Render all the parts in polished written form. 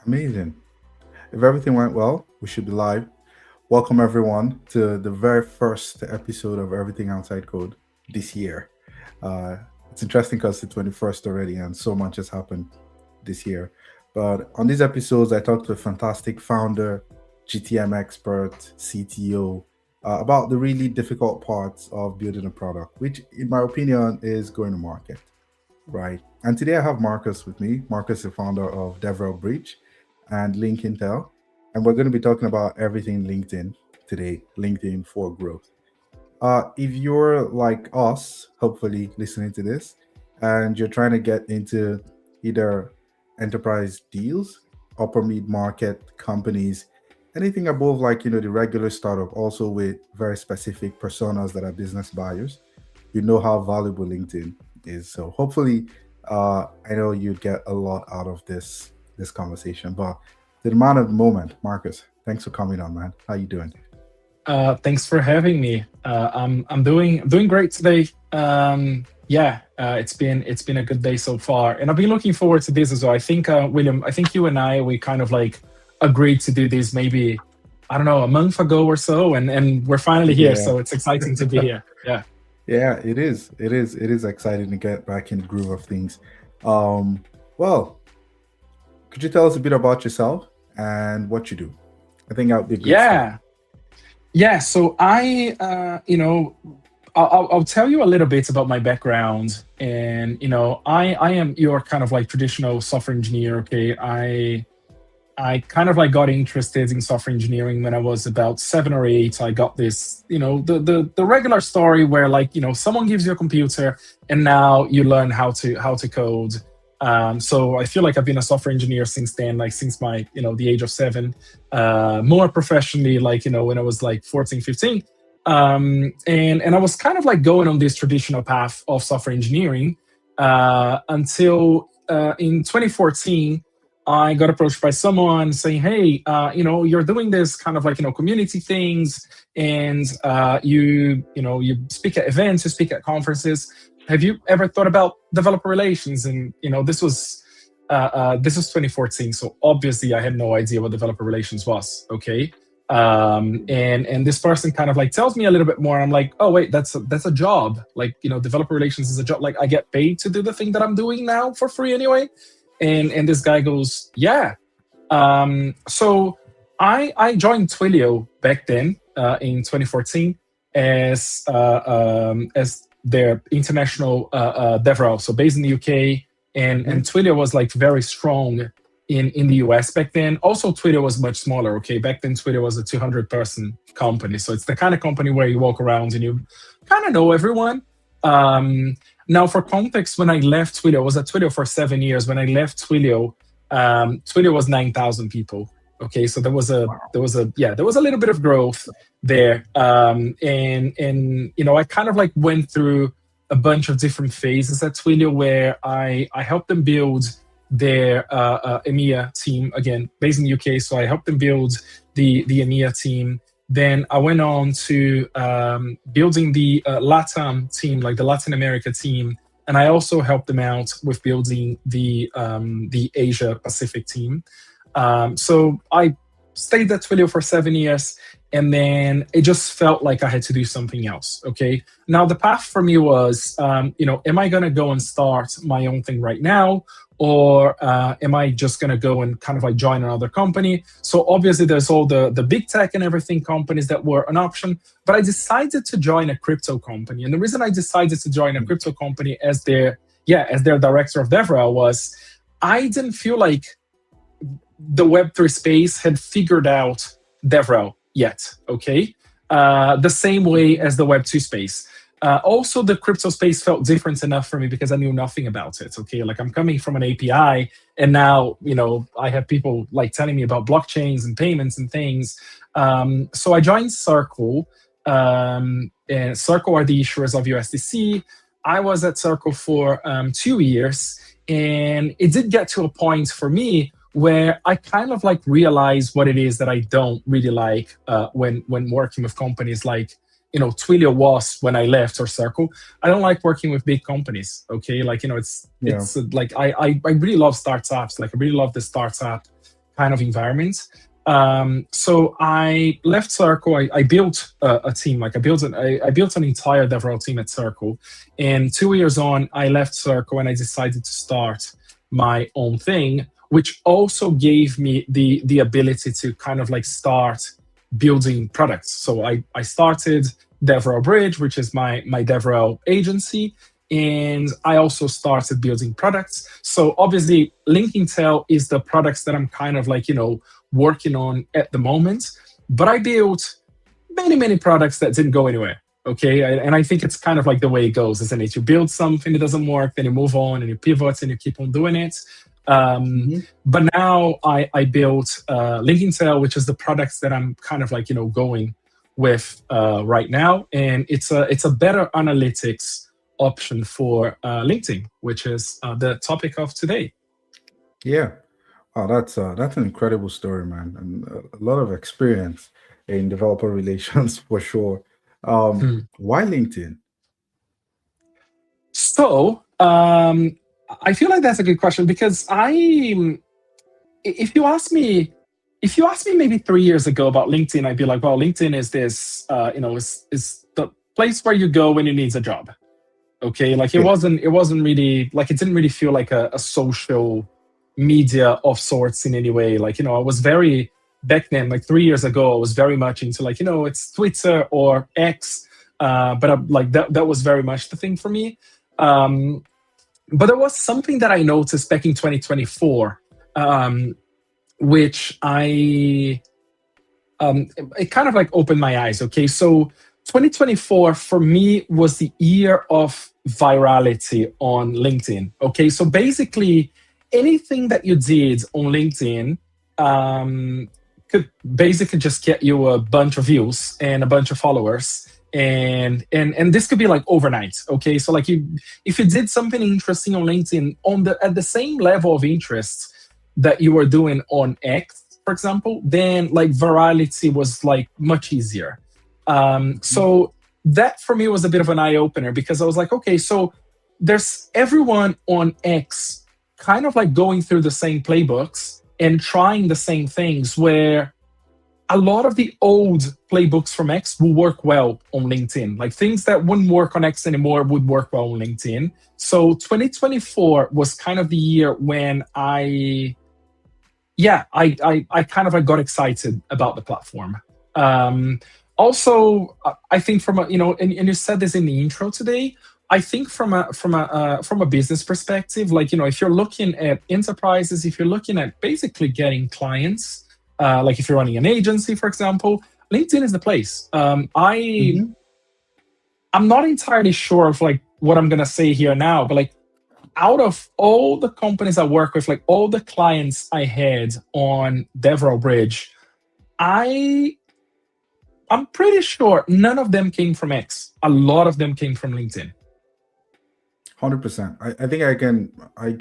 Amazing. If everything went well, we should be live. Welcome, everyone, to the very first episode of Everything Outside Code this year. Uh, it's interesting because it's 21st already, and so much has happened this year. But on these episodes, I talk to a fantastic founder, GTM expert, CTO, about the really difficult parts of building a product, which, in my opinion, is going to market. Right. And today I have Marcus with me. Marcus is the founder of DevRel Bridge and Link Intel. And we're going to be talking about everything LinkedIn today, LinkedIn for growth. If you're like us, hopefully listening to this, and you're trying to get into either enterprise deals, upper mid market companies, anything above like the regular startup, also with very specific personas that are business buyers, you know how valuable LinkedIn is. So hopefully, I know you'd get a lot out of this conversation. But to the man of the moment, Marcus, thanks for coming on, man. How you doing? Thanks for having me. I'm doing great today. It's been a good day so far, and I've been looking forward to this as well. I think William, I think you and I we kind of like agreed to do this maybe I don't know a month ago or so, and we're finally here. Yeah, So it's exciting to be here. Yeah. yeah, it is. It is exciting to get back in the groove of things. Well, could you tell us a bit about yourself and what you do? I think that would be a good start. Yeah. Yeah. So I'll tell you a little bit about my background, and I am your kind of like traditional software engineer. Okay, I kind of like got interested in software engineering when I was about 7 or 8. I got this, the regular story where like someone gives you a computer and now you learn how to code. So I feel like I've been a software engineer since then, like since my the age of 7. More professionally, like when I was like 14, 15. And I was kind of like going on this traditional path of software engineering until in 2014 I got approached by someone saying, "Hey, you're doing this kind of like community things, and you speak at events, you speak at conferences. Have you ever thought about developer relations?" And this was 2014, so obviously I had no idea what developer relations was. Okay, and this person kind of like tells me a little bit more. I'm like, "Oh wait, that's a job. Like developer relations is a job. Like I get paid to do the thing that I'm doing now for free anyway." And this guy goes, "Yeah." So I joined Twilio back then in 2014 as their international DevRel, so based in the UK, and Mhm. Twilio was like very strong in the US back then. Also, Twilio was much smaller. Okay, back then Twilio was a 200-person company, so it's the kind of company where you walk around and you kind of know everyone. Um, Now, for context, when I left Twilio, I was at Twilio for 7 years. When I left Twilio, Twilio was 9,000 people. Okay, so Wow. there was a little bit of growth there, and I kind of like went through a bunch of different phases at Twilio where I helped them build their EMEA team, again based in the UK. So I helped them build the EMEA team. Then I went on to building the LATAM team, like the Latin America team, and I also helped them out with building the Asia Pacific team. So I stayed at Twilio for 7 years, and then it just felt like I had to do something else. Okay. Now the path for me was, am I going to go and start my own thing right now? Or am I just going to go and kind of like join another company? So obviously there's all the big tech and everything companies that were an option, but I decided to join a crypto company. And the reason I decided to join a crypto company as their director of DevRel was I didn't feel like the Web3 space had figured out DevRel yet, okay? The same way as the Web2 space. Also, the crypto space felt different enough for me because I knew nothing about it, okay? Like I'm coming from an API, and now, I have people like telling me about blockchains and payments and things. So I joined Circle, and Circle are the issuers of USDC. I was at Circle for 2 years, and it did get to a point for me where I kind of like realize what it is that I don't really like when working with companies like Twilio was when I left, or Circle. I don't like working with big companies. Okay, like Yeah. like I really love startups. Like I really love the startup kind of environment. So I left Circle. I built a team. Like I built an entire DevRel team at Circle. And 2 years on, I left Circle and I decided to start my own thing, which also gave me the ability to kind of like start building products. So I started DevRel Bridge, which is my DevRel agency, and I also started building products. So obviously, LinkedIn is the products that I'm kind of like working on at the moment. But I built many products that didn't go anywhere. Okay, and I think it's kind of like the way it goes, isn't it? You build something that doesn't work, then you move on and you pivot and you keep on doing it. Mhm. But now I built LinkedIn, which is the products that I'm kind of like going with right now, and it's a better analytics option for LinkedIn, which is the topic of today. Yeah. Oh, that's an incredible story, man, and a lot of experience in developer relations for sure. Hmm. Why LinkedIn? So I feel like that's a good question because if you ask me, if you asked me maybe 3 years ago about LinkedIn, I'd be like, well, LinkedIn is this, is the place where you go when you need a job. Okay, like Yeah. it wasn't really like it didn't really feel like a social media of sorts in any way. Like I was very back then, like 3 years ago, I was very much into like it's Twitter or X, but like that was very much the thing for me. Um, but there was something that I noticed back in 2024, which it kind of like opened my eyes. Okay, so 2024 for me was the year of virality on LinkedIn. Okay, so basically anything that you did on LinkedIn um, could basically just get you a bunch of views and a bunch of followers. And this could be like overnight. Okay, so like if you did something interesting on LinkedIn on the at the same level of interest that you were doing on X, for example, then like virality was like much easier. Mhm. So that for me was a bit of an eye opener because I was like, okay, so there's everyone on X kind of like going through the same playbooks and trying the same things where a lot of the old playbooks from X will work well on LinkedIn. Like things that wouldn't work on X anymore would work well on LinkedIn. So 2024 was kind of the year when I kind of like got excited about the platform. Um, Also, I think from a and you said this in the intro today. I think from a business perspective, like if you're looking at enterprises, if you're looking at basically getting clients, like if you're running an agency, for example, LinkedIn is the place. Mhm. I'm not entirely sure of like what I'm gonna say here now, but like out of all the companies I work with, like all the clients I had on DevRel Bridge, I I'm pretty sure none of them came from X. A lot of them came from LinkedIn. 100%. I think I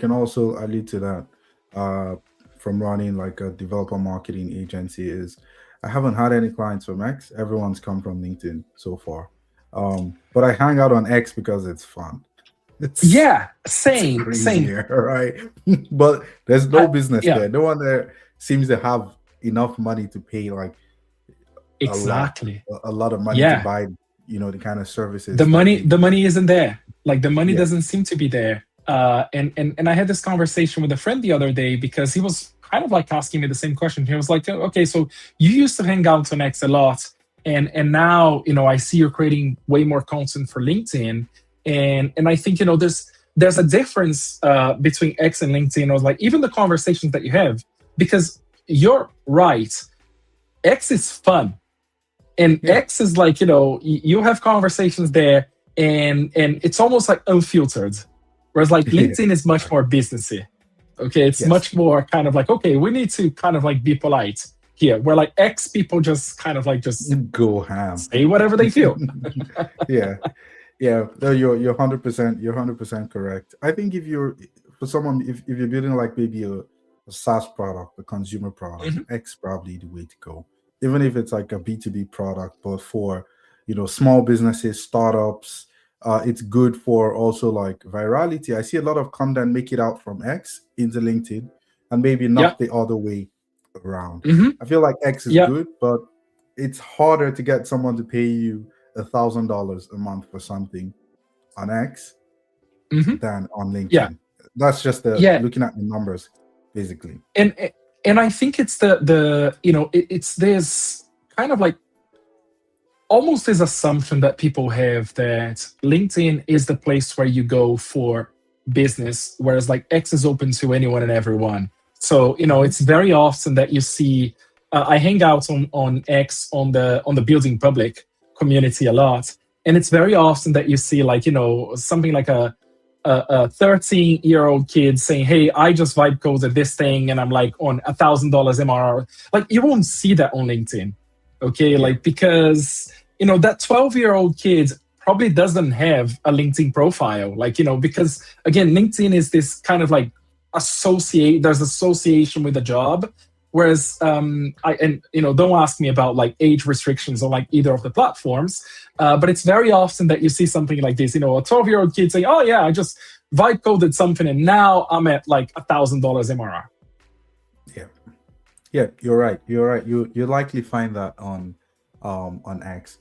can also allude to that uh, from running like a developer marketing agency is I haven't had any clients from X. Everyone's come from LinkedIn so far. But I hang out on X because it's fun. It's Yeah, it's same, same. crazier, right? But there's no business Yeah, there. No one there seems to have enough money to pay like a lot, exactly. a lot of money to Yeah, buy, the kind of services that they the do. money isn't there. Like the money Yeah. doesn't seem to be there. And I had this conversation with a friend the other day because he was kind of like asking me the same question. He was like, "Oh, okay, so you used to hang out on X a lot, and now I see you're creating way more content for LinkedIn, and I think there's a difference between X and LinkedIn, or like even the conversations that you have, because you're right, X is fun, and Yeah. X is like you have conversations there, and it's almost like unfiltered, whereas like Yeah. LinkedIn is much more businessy. Okay, it's Yes. much more kind of like, okay, we need to kind of like be polite here, where like X people just kind of like just Go ham. say whatever they feel. Yeah. Yeah. No, you're 100%, you're 100% correct. I think if you're for someone, if you're building like maybe a SaaS product, a consumer product, Mhm. X probably the way to go. Even if it's like a B2B product, but for small businesses, startups, it's good for also like virality. I see a lot of content make it out from X into LinkedIn and maybe Yeah, not the other way. around. Hmm. I feel like X is Yeah. good, but it's harder to get someone to pay you $1,000 a month for something on X Hmm. than on Yeah. LinkedIn. That's just the Yeah. looking at the numbers, basically. and and I think it's the it's this kind of like almost this assumption that people have that LinkedIn is the place where you go for business, whereas like X is open to anyone and everyone. So Mhm. it's very often that you see. I hang out on X on the building public community a lot, and it's very often that you see like something like a 13-year-old kid saying, "Hey, I just vibe coded this thing, and I'm like on $1,000 MRR." Like you won't see that on LinkedIn, okay? Yeah. Like because that 12-year-old kid probably doesn't have a LinkedIn profile, like because again, LinkedIn is this kind of like there's association with a job. Whereas I and don't ask me about like age restrictions on like either of the platforms, but it's very often that you see something like this, a 12-year-old kid saying, "Oh yeah, I just vibe coded something and now I'm at like $1,000 MRR." Yeah. Yeah, you're right. You're right. You likely find that on X.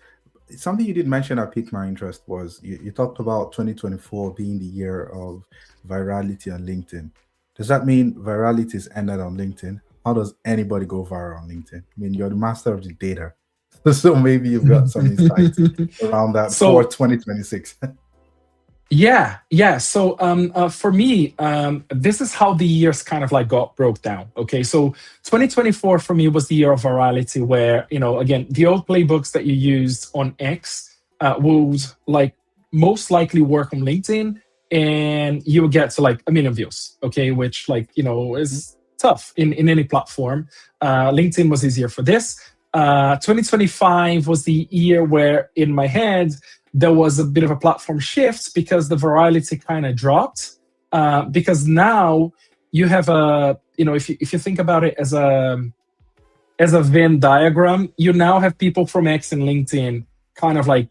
Something you did mention that piqued my interest was you talked about 2024 being the year of virality on LinkedIn. Does that mean virality is ended on LinkedIn? How does anybody go viral on LinkedIn? I mean, you're the master of the data. So maybe you've got some insights around that for So 2026. yeah. So for me, this is how the years kind of like got broke down. Okay, so 2024 for me was the year of virality, where again the old playbooks that you used on X would like most likely work on LinkedIn, and you would get to like 1 million views. Okay, which like is tough in any platform. LinkedIn was easier for this. 2025 was the year where in my head there was a bit of a platform shift because the virality kind of dropped. Because now you have if you think about it as a Venn diagram, you now have people from X and LinkedIn kind of like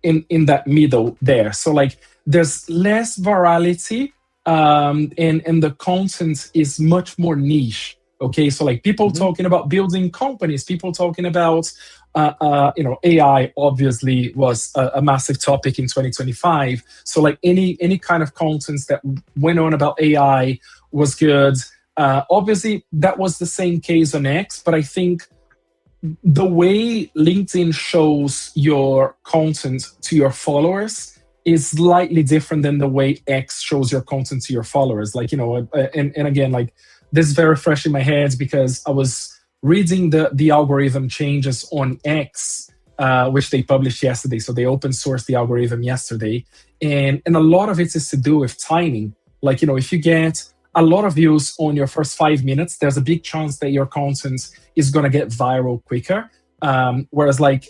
in that middle there. So like there's less virality, and the content is much more niche. Okay, so like people Mhm. talking about building companies, people talking about AI obviously was a massive topic in 2025. So like any kind of contents that went on about AI was good. Obviously, that was the same case on X, but I think the way LinkedIn shows your content to your followers is slightly different than the way X shows your content to your followers. Like, and again, like this is very fresh in my head because I was reading the algorithm changes on X, which they published yesterday. So they open sourced the algorithm yesterday. And a lot of it is to do with timing. Like, if you get a lot of views on your first 5 minutes, there's a big chance that your content is going to get viral quicker. Whereas like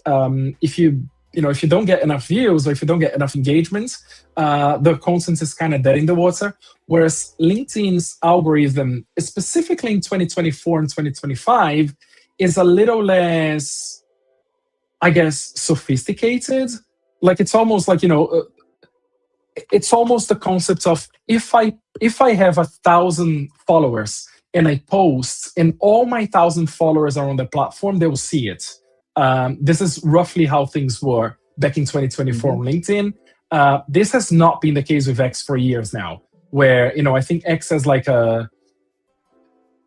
if you don't get enough views or if you don't get enough engagement, the content is kind of dead in the water. Whereas LinkedIn's algorithm, specifically in 2024 and 2025, is a little less, I guess, sophisticated. Like it's almost like it's almost the concept of if I have 1,000 followers and I post and all my 1,000 followers are on the platform, they will see it. This is roughly how things were back in 2024 on Mhm. LinkedIn. This has not been the case with X for years now, where I think X has like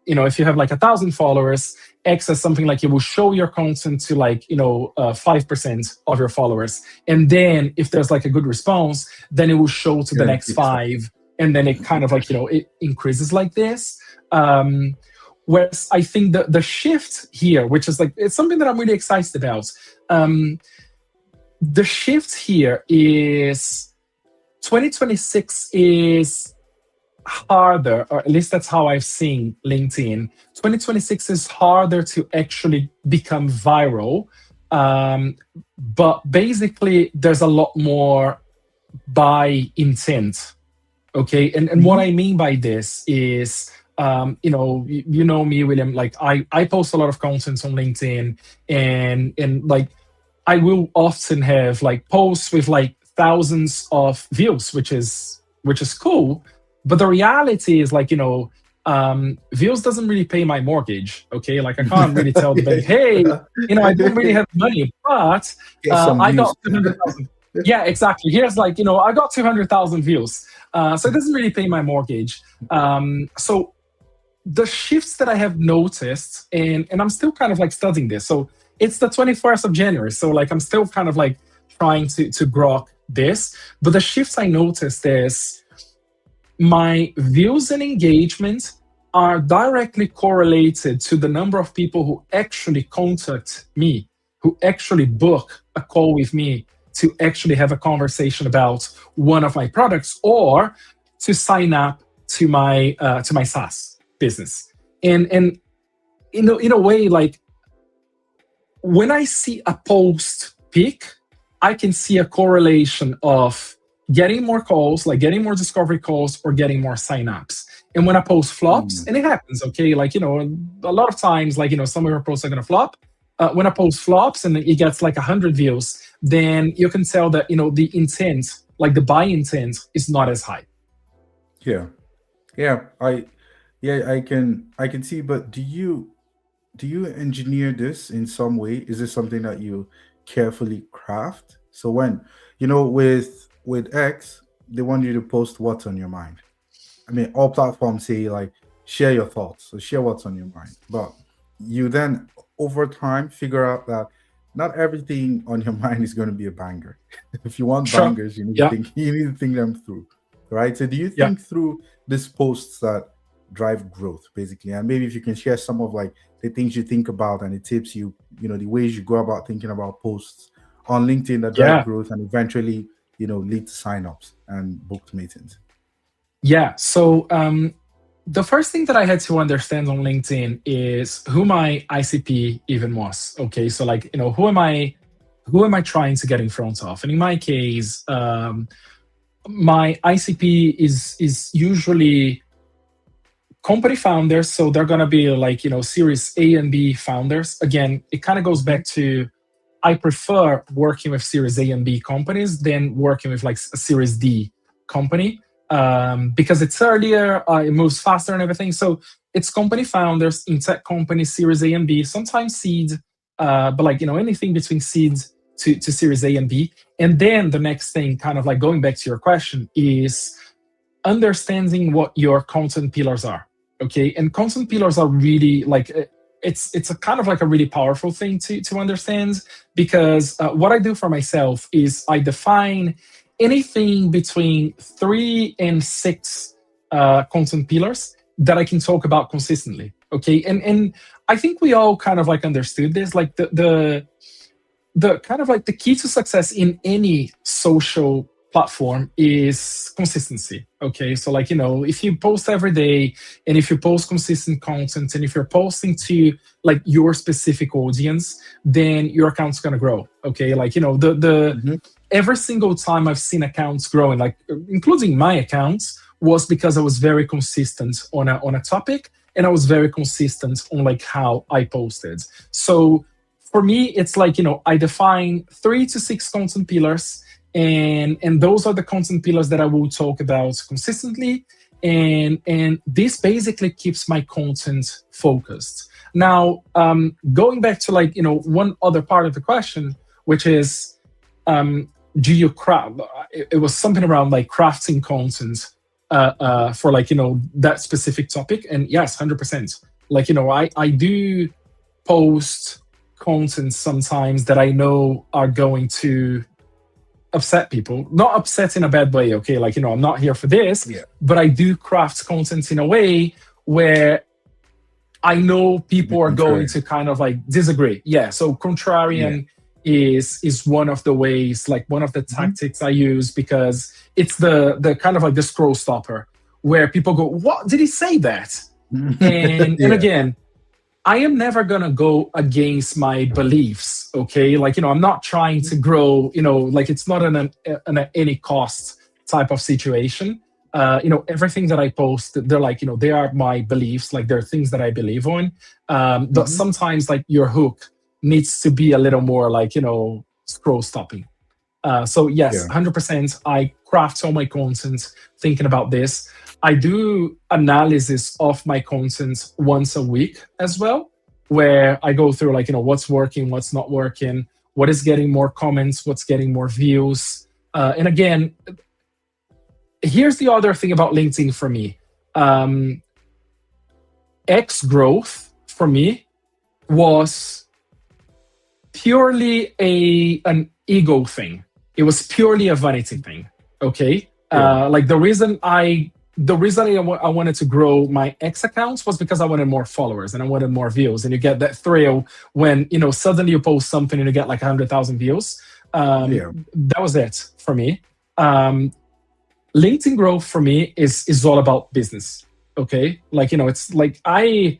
if you have like 1,000 followers, X as something like it will show your content to like 5% of your followers, and then if there's like a good response, then it will show to the Yeah, it next keeps up. five, and then it kind of like it increases like this. Um, Whereas I think the shift here, which is like it's something that I'm really excited about. The shift here is 2026 is harder, or at least that's how I've seen LinkedIn. 2026 is harder to actually become viral. Um, but basically, there's a lot more by intent. Okay. And what Mhm. I mean by this is, you know me, William, like I post a lot of content on LinkedIn, and like I will often have like posts with like thousands of views, which is cool. But the reality is like, views doesn't really pay my mortgage. Okay, like I can't really tell the bank, hey, Yeah. I don't really have money, but Get some I got views. 200,000. Yeah, exactly. Here's like, I got 200,000 views. So it doesn't really pay my mortgage. So the shifts that I have noticed, and I'm still kind of like studying this. So it's the 21st of January. So like I'm still kind of like trying to grok this. But the shifts I noticed is my views and engagement are directly correlated to the number of people who actually contact me, who actually book a call with me to actually have a conversation about one of my products or to sign up to my SaaS business. And in a way, like when I see a post peak, I can see a correlation of getting more calls, like getting more discovery calls or getting more signups. And when a post flops, Mm, and it happens, okay, like, a lot of times, like, some of your posts are going to flop. When a post flops and it gets like 100 views, then you can tell that, the intent, like the buy intent is not as high. yeah. Yeah. I can see, but do you engineer this in some way? Is this something that you carefully craft? So when with X, they want you to post what's on your mind. I mean, all platforms say like share your thoughts, so share what's on your mind. But you then over time figure out that not everything on your mind is going to be a banger. If you want Sure. bangers, you need to Yeah. think you need to think them through, right? So do you Yeah. think through these posts that drive growth, basically? And maybe if you can share some of like the things you think about and the tips the ways you go about thinking about posts on LinkedIn that drive Yeah. growth and eventually lead to signups and booked meetings. Yeah. So the first thing that I had to understand on LinkedIn is who my ICP even was. Okay. So like, who am I trying to get in front of? And in my case, my ICP is usually company founders. So they're gonna be like, series A and B founders. Again, it kind of goes Mhm. back to I prefer working with Series A and B companies than working with like a Series D company, because it's earlier, it moves faster and everything. So it's company founders in tech companies, Series A and B, sometimes seed, but like anything between seed to Series A and B. And then the next thing, kind of like going back to your question, is understanding what your content pillars are. Okay, and content pillars are really like it's a kind of like a really powerful thing to understand, because what I do for myself is I define anything between 3 and 6 content pillars that I can talk about consistently. Okay, and I think we all kind of like understood this, like the kind of like the key to success in any social platform is consistency. Okay, so like if you post every day and if you post consistent content and if you're posting to like your specific audience, then your account's going to grow. Okay, like the Mhm. every single time I've seen accounts growing, like including my accounts, was because I was very consistent on a topic, and I was very consistent on like how I posted. So for me, it's like I define 3 to 6 content pillars, and those are the content pillars that I will talk about consistently, and this basically keeps my content focused. Now, going back to like one other part of the question, which is, do you craft? It was something around like crafting content for like that specific topic, and yes, 100%. Like I do post content sometimes that I know are going to upset people. Not upset in a bad way, okay? Like, I'm not here for this, Yeah. but I do craft content in a way where I know The people are going contrary. to kind of like disagree. Yeah. So Yeah. contrarian is one of the ways, like one of the Mhm. tactics I use, because it's the kind of like the scroll stopper where people go, "What did he say that?" And Yeah. again, I am never gonna go against my beliefs. Okay, like I'm not trying to grow. Like it's not an any cost type of situation. Everything that I post, they're like they are my beliefs. Like they're things that I believe on. But Mhm. sometimes like your hook needs to be a little more like scroll stopping. So yes, Yeah. 100%. I craft all my content thinking about this. I do analysis of my content once a week as well, where I go through like what's working, what's not working, what is getting more comments, what's getting more views. And again, here's the other thing about LinkedIn for me. Um, X growth for me was purely a an ego thing. It was purely a vanity thing. Okay, Yeah. like the reason I wanted to grow my X accounts was because I wanted more followers and I wanted more views. And you get that thrill when suddenly you post something and you get like 100,000 views. Yeah. That was it for me. Um, LinkedIn growth for me is all about business. Okay, like it's like I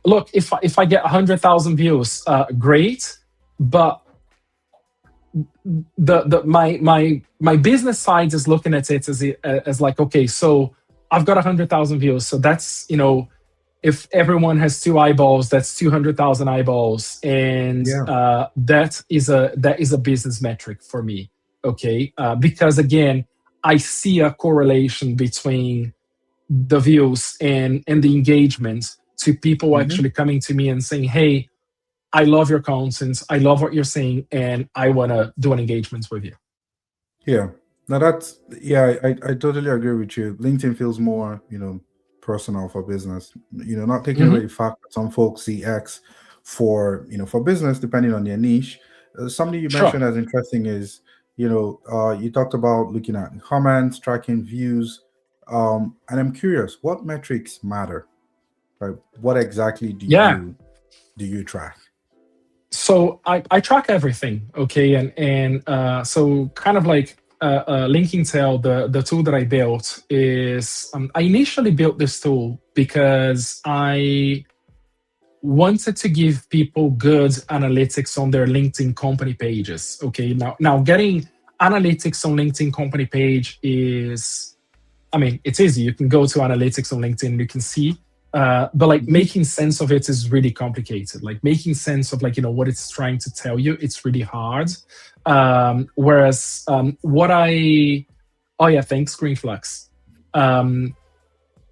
look, if I get 100,000 views, great, but my business side is looking at it as like, okay, so I've got 100,000 views, so that's if everyone has two eyeballs, that's 200,000 eyeballs, and Yeah. that is a business metric for me. Okay, because again, I see a correlation between the views and the engagement to people Hmm. actually coming to me and saying, "Hey, I love your content. I love what you're saying, and I want to do an engagement with you." Yeah. Now that's yeah, I totally agree with you. LinkedIn feels more, personal for business. Not taking away Hmm. the fact that some folks see X for, for business, depending on their niche. Something you Sure. mentioned as interesting is, you talked about looking at comments, tracking views. And I'm curious, what metrics matter? Right? What exactly do Yeah. you track? So I track everything. Okay, and so kind of like linking tail, the tool that I built is I initially built this tool because I wanted to give people good analytics on their LinkedIn company pages. Okay, now getting analytics on LinkedIn company page is, I mean, it's easy. You can go to analytics on LinkedIn, you can see. But like Hmm. making sense of it is really complicated. Like making sense of like what it's trying to tell you, it's really hard. Whereas what I oh yeah, thanks, Greenflux. Um,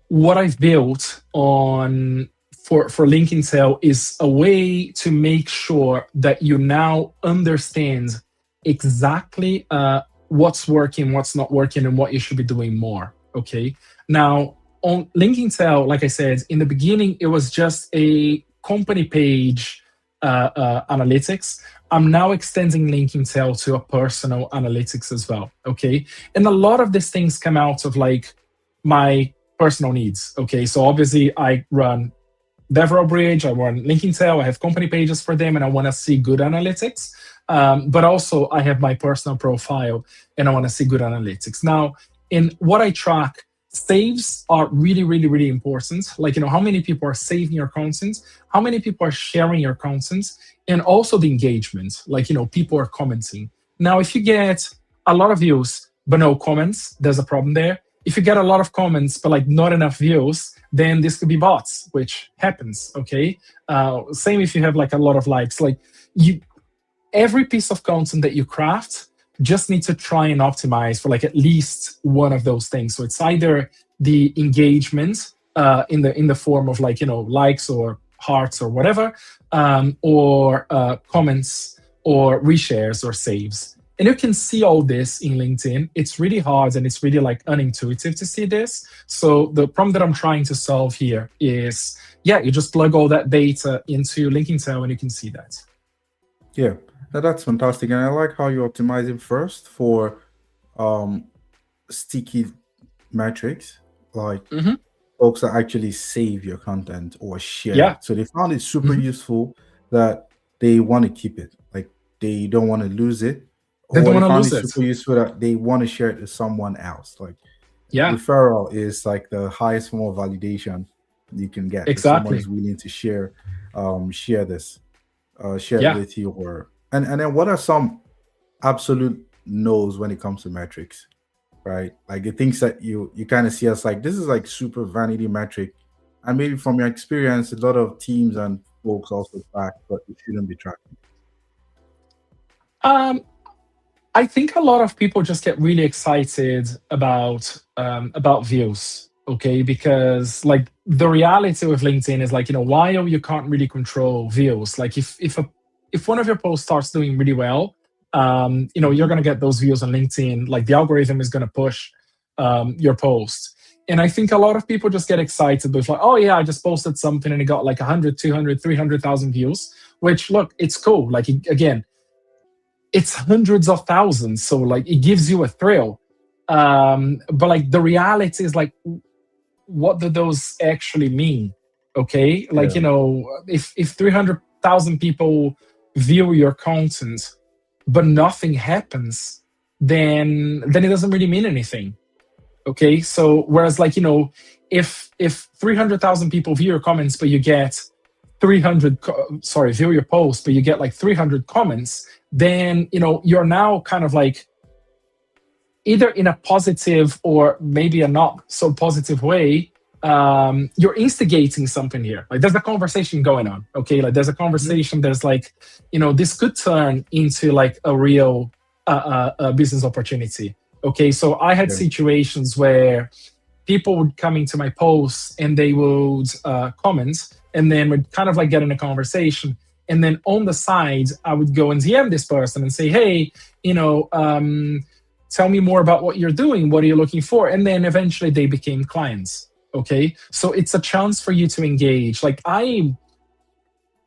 what I've built on for linking tail is a way to make sure that you now understand exactly what's working, what's not working, and what you should be doing more. Okay. Now on linking tail, like I said in the beginning, it was just a company page analytics. I'm now extending linking tail to a personal analytics as well. Okay. And a lot of these things come out of like my personal needs. Okay, so obviously I run DevRel Bridge, I run Linking Tail, I have company pages for them, and I want to see good analytics. But also I have my personal profile, and I want to see good analytics. Now, in what I track, saves are really, really, really important. Like how many people are saving your content, how many people are sharing your content, and also the engagement. Like people are commenting. Now, if you get a lot of views but no comments, there's a problem there. If you get a lot of comments but like not enough views, then this could be bots, which happens. Okay, same if you have like a lot of likes. Like you, every piece of content that you craft just need to try and optimize for like at least one of those things. So it's either the engagement in the form of like likes or hearts or whatever, or comments or reshares or saves. And you can see all this in LinkedIn. It's really hard and it's really like unintuitive to see this. So the problem that I'm trying to solve here is, yeah, you just plug all that data into Linking Tail and you can see that. Yeah, that's fantastic, and I like how you optimize it first for um, sticky metrics, like Hmm. folks that actually save your content or share Yeah. it. So they found it super Hmm. useful that they want to keep it, like they don't want to lose it, They or don't they want to found it lose it. super useful that they want to share it to someone else. Like Yeah, referral is like the highest form of validation you can get that someone exactly. is willing to share this share it Yeah. with you. Or and then what are some absolute no's when it comes to metrics, right? Like the things that you kind of see as like this is like super vanity metric, and maybe from your experience a lot of teams and folks also track but it shouldn't be tracking. Um, I think a lot of people just get really excited about views. Okay, because like the reality with LinkedIn is like, while you can't really control views, like if one of your posts starts doing really well, you're Mhm. gonna get those views on LinkedIn. Like the algorithm is gonna push your post. And I think a lot of people just get excited with like, oh yeah, I just posted something and it got like 100, 200, 300,000 views, which look, it's cool. Like again, it's hundreds of thousands. So like it gives you a thrill. But like the reality is like, what do those actually mean? Okay, like Yeah, if 300,000 people view your content but nothing happens, then it doesn't really mean anything. Okay, so whereas like if 300,000 people view your comments but you get 300 view your post but you get like 300 comments, then you're now kind of like either in a positive or maybe a not so positive way. You're instigating something here. Like there's a conversation going on. Okay, like there's a mhm, conversation. There's like, this could turn into like a real business opportunity. Okay, so I had yeah, situations where people would come into my posts and they would comment, and then would kind of like get in a conversation. And then on the side, I would go and DM this person and say, hey, tell me more about what you're doing. What are you looking for? And then eventually they became clients. Okay. So it's a chance for you to engage. Like I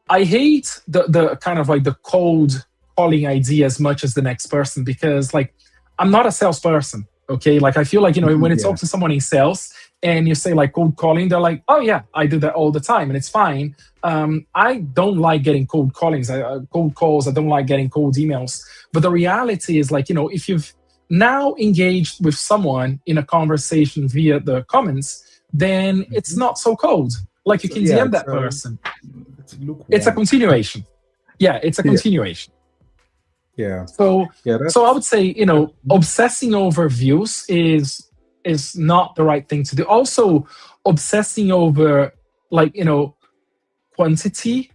hate the kind of like the cold calling idea as much as the next person, because like I'm not a salesperson. Okay. Like I feel like, when mhm, you talk yeah, to someone in sales and you say like cold calling, they're like, oh yeah, I do that all the time and it's fine. I don't like getting cold callings, cold calls. I don't like getting cold emails. But the reality is like, if you've now engaged with someone in a conversation via the comments, then it's mhm. not so cold. Like you So can yeah, DM that person. it's It's a lukewarm. continuation. Yeah, it's a Yeah, continuation. yeah, So yeah. so I would That's say, mhm, obsessing over views is not the right thing to do. Also, obsessing over like, quantity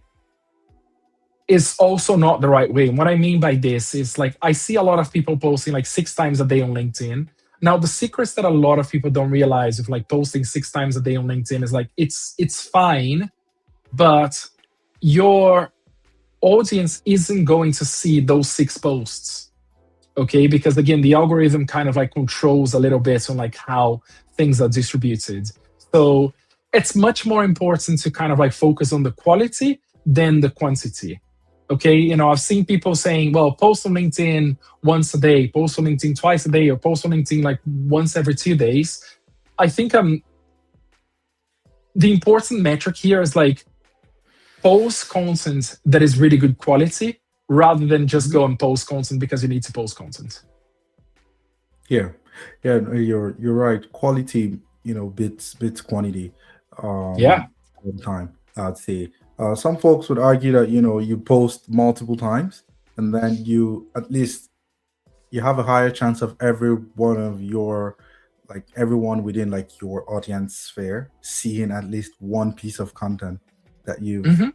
is also not the right way. And what I mean by this is like I see a lot of people posting like 6 times a day on LinkedIn. Now, the secrets that a lot of people don't realize of like posting 6 times a day on LinkedIn is like it's fine, but your audience isn't going to see those 6 posts. Okay, because again, the algorithm kind of like controls a little bit on like how things are distributed. So it's much more important to kind of like focus on the quality than the quantity. Okay, I've seen people saying, well, post on LinkedIn once a day, post on LinkedIn twice a day, or post on LinkedIn like once every 2 days. I think the important metric here is like post content that is really good quality, rather than just mhm. go and post content because you need to post content. Yeah, yeah. No, you're right. Quality, beats quantity, Yeah. all the time. I'd say. Some folks would argue that you post multiple times, and then you at least you have a higher chance of every one of your like everyone within like your audience sphere seeing at least one piece of content that you've Hmm.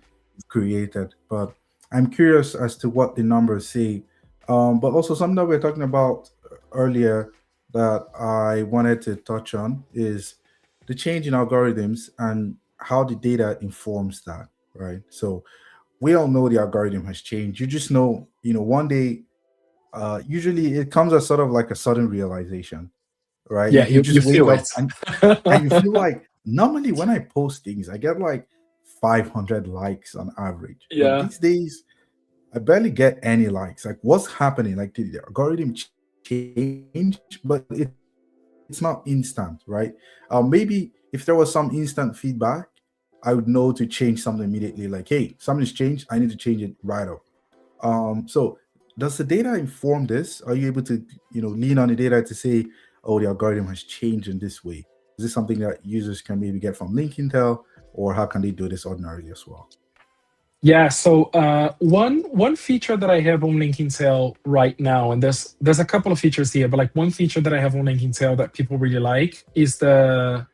created. But I'm curious as to what the numbers say. But also something that we are talking about earlier that I wanted to touch on is the change in algorithms and how the data informs that, right? So we don't know the algorithm has changed. You just know, one day, usually it comes as sort of like a sudden realization, right? You, Yeah, you you just wake feel up it. and you feel like normally when I post things, I get like 500 likes on average. But Yeah. these days, I barely get any likes. Like, what's happening? Like, did the algorithm change? But it's not instant, right? Maybe if there was some instant feedback, I would know to change something immediately. Like, hey, something's changed. I need to change it right up. So does the data inform this? Are you able to, lean on the data to say, oh, the algorithm has changed in this way? Is this something that users can maybe get from Link Intel, or how can they do this ordinarily as well? Yeah, so one feature that I have on LinkedIn right now, and there's a couple of features here, but like one feature that I have on LinkedIn that people really like is the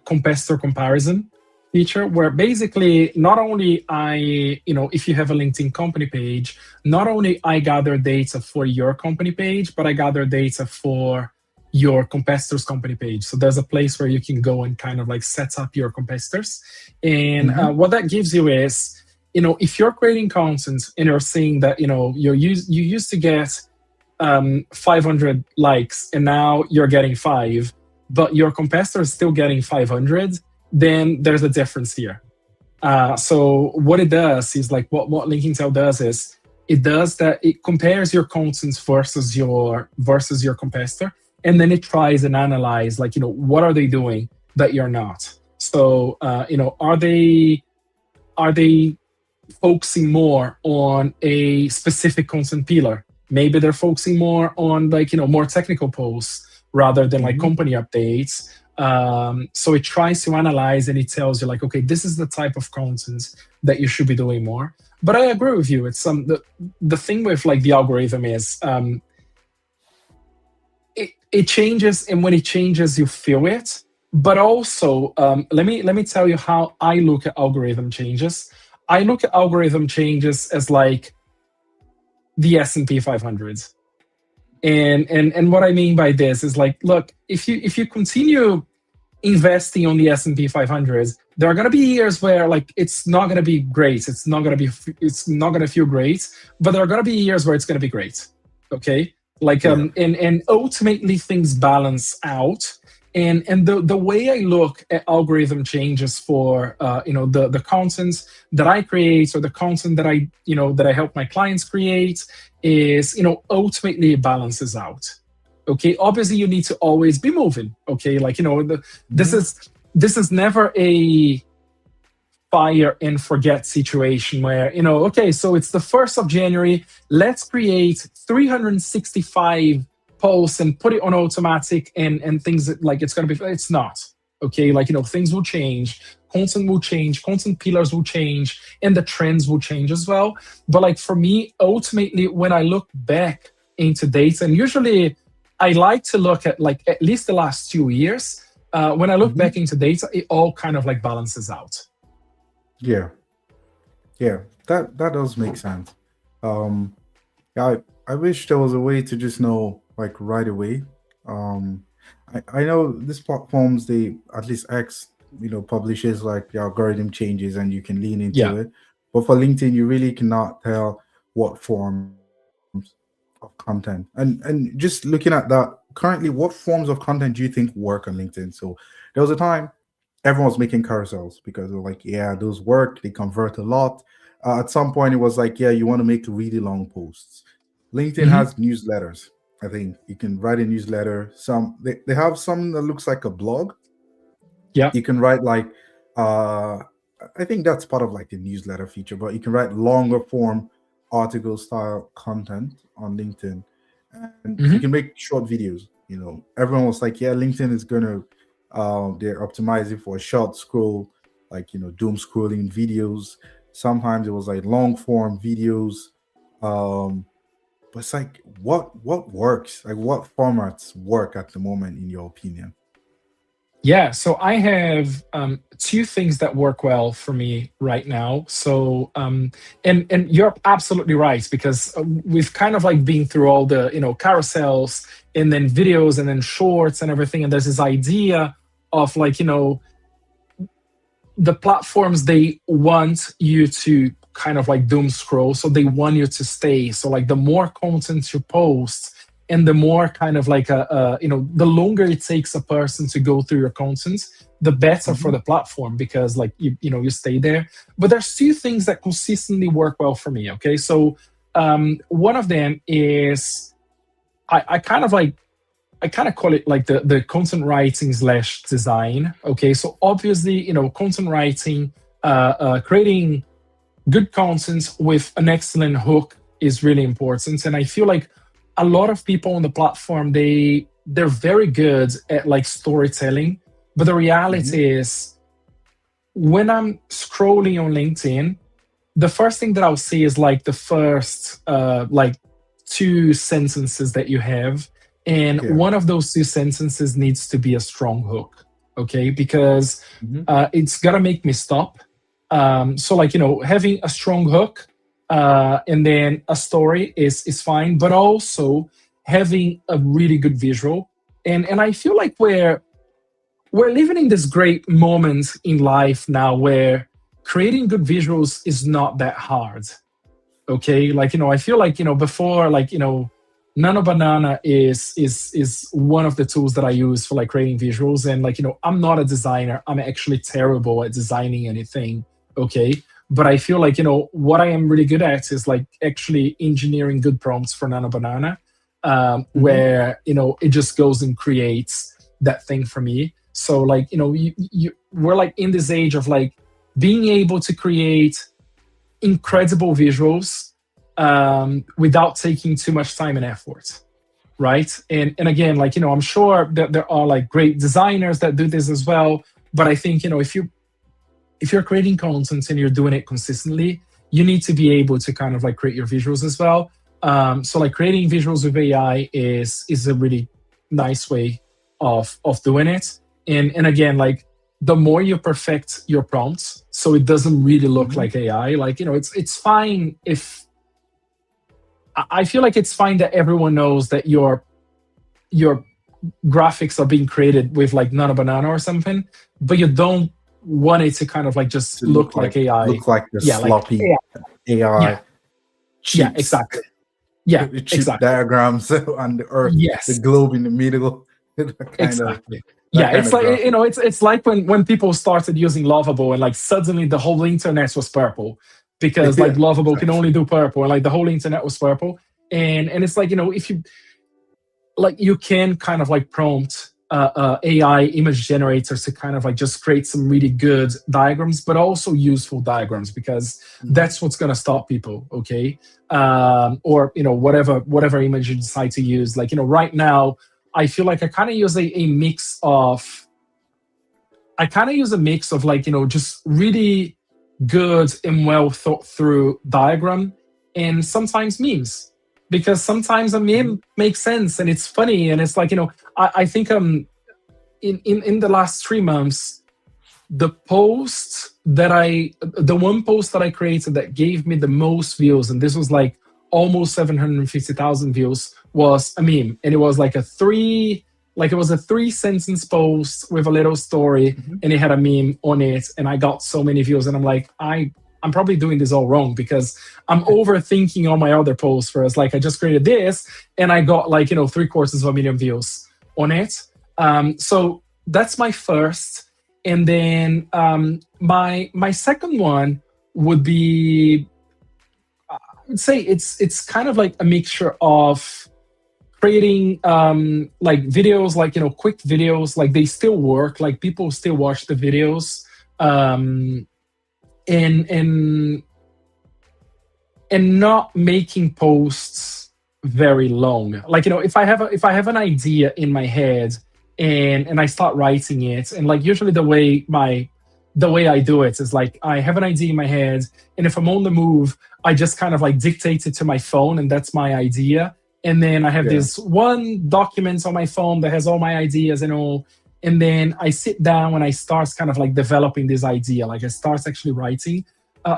competitor comparison feature, where basically not only if you have a LinkedIn company page, not only I gather data for your company page, but I gather data for your competitors company page. So there's a place where you can go and kind of like set up your competitors. And Mm-hmm. what that gives you is, if you're creating content and you're saying that, you used to get 500 likes and now you're getting 5, but your competitor is still getting 500, then there's a difference here. So what it does is like what Linking Tail does is it compares your content versus your competitor, and then it tries and analyze like, what are they doing that you're not. So are they focusing more on a specific content pillar? Maybe they're focusing more on like, more technical posts rather than like Mm-hmm. company updates. So it tries to analyze and it tells you like, okay, this is the type of content that you should be doing more. But I agree with you. It's the thing with like the algorithm is it changes, and when it changes, you feel it. But also, let me tell you how I look at algorithm changes. I look at algorithm changes as like the S&P 500. And what I mean by this is like, look, if you continue investing on the S&P 500, there are going to be years where like it's not going to be great. It's not going to feel great, but there are going to be years where it's going to be great. Okay? Like Yeah. and ultimately things balance out. And the way I look at algorithm changes for the content that I create, or the content that I help my clients create, is ultimately it balances out. Okay, obviously you need to always be moving. Okay, like this Mm-hmm. is never a fire and forget situation where okay, so it's the 1st of January, let's create 365 posts and put it on automatic, and things that, like, it's going to be, it's not. Okay, like things will change, content will change, content pillars will change, and the trends will change as well. But like for me, ultimately, when I look back into data, and usually I like to look at like at least the last 2 years, when I look Mm-hmm. back into data, it all kind of like balances out. Yeah. Yeah. That does make sense. Um, yeah, I wish there was a way to just know like right away. Um, I know these platforms, they at least X, publishes like the algorithm changes and you can lean into Yeah. it. But for LinkedIn, you really cannot tell what forms of content. And just looking at that, currently, what forms of content do you think work on LinkedIn? So there was a time everyone was making carousels because they're like, yeah, those work, they convert a lot. At some point, it was like, yeah, you want to make really long posts. LinkedIn Hmm. has newsletters. I think you can write a newsletter. They have some that looks like a blog. Yeah. You can write like uh I think that's part of like the newsletter feature, but you can write longer form article style content on LinkedIn, and you Hmm. can make short videos. Everyone was like, yeah, LinkedIn is gonna they're optimizing for a short scroll, like doom scrolling videos. Sometimes it was like long form videos. But it's like what works? Like what formats work at the moment in your opinion? Yeah, so I have two things that work well for me right now. So, and you're absolutely right, because we've kind of like been through all the carousels and then videos and then shorts and everything, and there's this idea of like the platforms, they want you to kind of like doom scroll, so they want you to stay. So like the more content you post, and the more kind of like the longer it takes a person to go through your content, the better for Hmm. the platform, because like you stay there. But there's two things that consistently work well for me. Okay, so one of them is I kind of like I kind of call it like the content writing slash design. Okay, so obviously, content writing, creating good content with an excellent hook is really important. And I feel like a lot of people on the platform, they're very good at like storytelling, but the Hmm. reality is when I'm scrolling on LinkedIn, the first thing that I'll see is like the first like two sentences that you have, and Yeah. one of those two sentences needs to be a strong hook. Okay, because Hmm. it's gonna make me stop. So like having a strong hook, and then a story is fine, but also having a really good visual And I feel like we're living in this great moment in life now where creating good visuals is not that hard. Okay, like I feel like before, like Nano Banana is one of the tools that I use for like creating visuals. And like I'm not a designer, I'm actually terrible at designing anything. Okay, but I feel like what I am really good at is like actually engineering good prompts for Nano Banana, Mm-hmm. where it just goes and creates that thing for me. So like we're like in this age of like being able to create incredible visuals, without taking too much time and effort, right? And again, like I'm sure that there are like great designers that do this as well, but I think if you're creating content and you're doing it consistently, you need to be able to kind of like create your visuals as well. So like creating visuals with AI is a really nice way of doing it. And again, like the more you perfect your prompts, so it doesn't really look Mm-hmm. like AI. Like it's fine if I feel like it's fine that everyone knows that your graphics are being created with like Nano Banana or something, but you don't want it to kind of like just To look like AI. look like the Yeah, like sloppy AI. Yeah, AI yeah, chips, exactly. Yeah, chip exactly. diagrams on the Earth, the Yes, globe in the middle, exactly. that Yeah, kind it's of like graphic. it's like when people started using Lovable and like suddenly the whole internet was purple because like Yeah, Lovable can exactly. only do purple and like the whole internet was purple. And it's like if you like you can kind of like prompt AI image generators to kind of like just create some really good diagrams, but also useful diagrams because Mm-hmm. that's what's going to stop people. Okay, or whatever image you decide to use. Like right now, I feel like I kind of use a mix of. I kind of use a mix of like just really good and well thought through diagram and sometimes memes because sometimes a Mm-hmm. meme makes sense and it's funny and it's like I think in the last 3 months the one post that I created that gave me the most views, and this was like almost 750,000 views, was a meme. And it was like it was a 3 sentence post with a little story, Mm-hmm. and it had a meme on it. And I got so many views. And I'm like, I'm probably doing this all wrong because I'm overthinking all my other posts. Whereas, like, I just created this and I got like, 750,000 views on it. So that's my first. And then my second one would be, I would say it's kind of like a mixture of creating like videos, like quick videos, like they still work, like people still watch the videos, um, and and not making posts very long. Like if I have an idea in my head and I start writing it, and like usually the way I do it is like I have an idea in my head, and if I'm on the move, I just kind of like dictate it to my phone, and that's my idea. And then I have Yeah. this one document on my phone that has all my ideas and all. And then I sit down and I start kind of like developing this idea. Like I start actually writing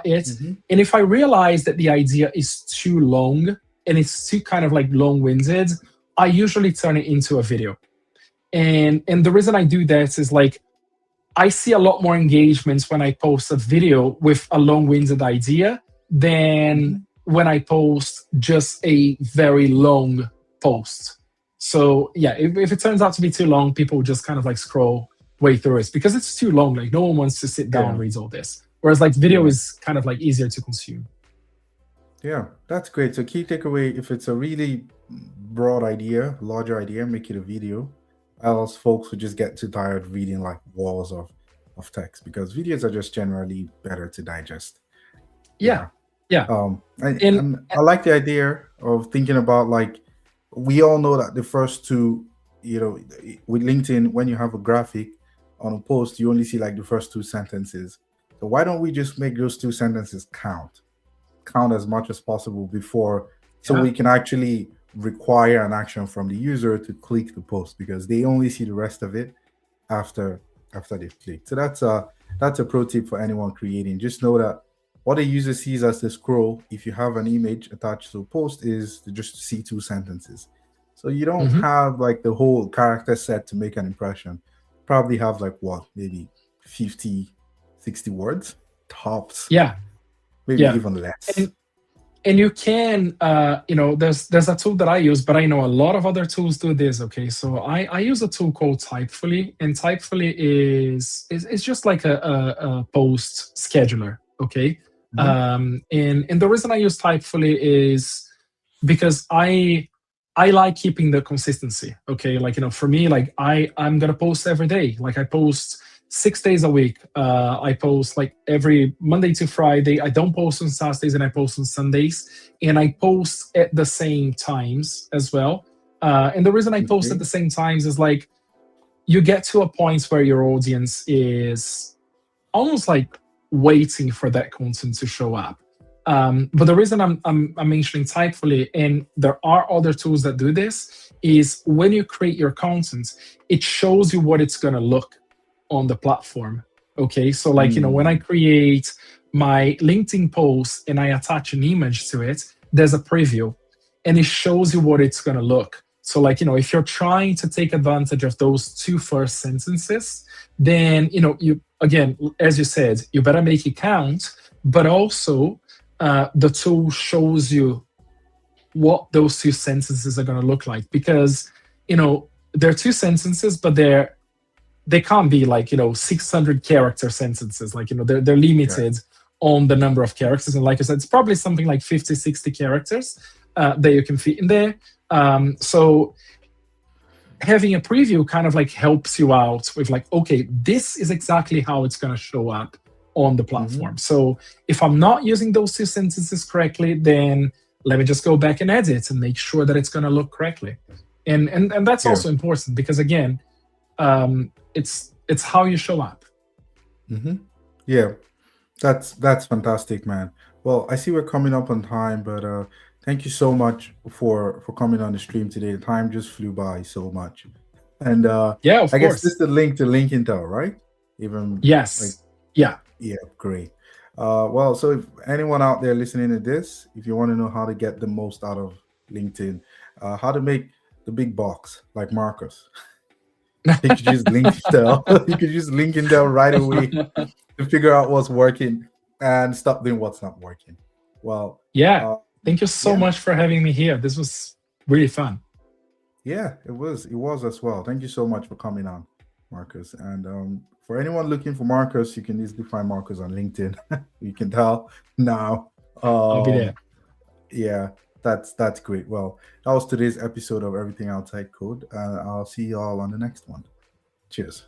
it. Mm-hmm. And if I realize that the idea is too long and it's too kind of like long-winded, I usually turn it into a video. And the reason I do that is like I see a lot more engagements when I post a video with a long-winded idea Mm-hmm. than when I post just a very long post. So yeah, if it turns out to be too long, people just kind of like scroll way through it because it's too long. Like no one wants to sit down and Yeah. read all this. Whereas like video Yeah. is kind of like easier to consume. Yeah. That's great. So key takeaway: if it's a really broad idea, larger idea, make it a video. Else, folks would just get too tired reading like walls of text because videos are just generally better to digest. Yeah, Yeah. yeah, and And I like the idea of thinking about like we all know that the first two, with LinkedIn, when you have a graphic on a post, you only see like the first two sentences. So why don't we just make those two sentences count as much as possible before, so yeah, we can actually require an action from the user to click the post because they only see the rest of it after they've clicked. So that's a pro tip for anyone creating. Just know that what a user sees as the scroll, if you have an image attached to a post, is to just see two sentences. So you don't Hmm. have like the whole character set to make an impression. Probably have like what, maybe 50, 60 words tops, Yeah, maybe yeah. even less. And you can there's a tool that I use, but I know a lot of other tools do this. Okay, so I use a tool called Typefully, and Typefully is it's just like a post scheduler. Okay. Hmm. And the reason I use Typefully is because I like keeping the consistency. Okay, like for me, like I'm gonna post every day. Like I post 6 days a week. I post like every Monday to Friday. I don't post on Saturdays, and I post on Sundays, and I post at the same times as well. And the reason I post at Okay. the same times is like you get to a point where your audience is almost like waiting for that content to show up. But the reason I'm mentioning Typefully, and there are other tools that do this, is when you create your content, it shows you what it's going to look on the platform. Okay, so like when I Mm. create my LinkedIn post and I attach an image to it, there's a preview, and it shows you what it's going to look. So like if you're trying to take advantage of those two first sentences, then you, again, as you said, you better make it count, but also the tool shows you what those two sentences are going to look like, because they're two sentences, but they can't be like 600 character sentences. Like they're Yeah. limited on the number of characters, and like I said, it's probably something like 50, 60 characters that you can fit in there. So having a preview kind of like helps you out with like, okay, this is exactly how it's going to show up on the Hmm. platform. So if I'm not using those two sentences correctly, then let me just go back and edit and make sure that it's going to look correctly. And that's Yeah. also important, because again, it's how you show up. Hmm. Yeah. That's fantastic, man. Well, I see we're coming up on time, but thank you so much for coming on the stream today. The time just flew by so much. And Yeah, of I guess this is course. the link to link Intel, right? Even like, Yes. Yeah. yeah, great. Well, so if anyone out there listening to this, if you want to know how to get the most out of LinkedIn, how to make the big box like Marcus, you could use LinkedIn. You could use LinkedIn right away to figure out what's working and stop doing what's not working. Well, Yeah. uh, Thank you so yeah, much for having me here. This was really fun. yeah, it was as well. Thank you so much for coming on, Marcus. And for anyone looking for Marcus, you can easily find Marcus on LinkedIn. You can tell now. I'll be Um, there. yeah, that's great. Well, that was today's episode of Everything Outside Code. I'll see you all on the next one. Cheers.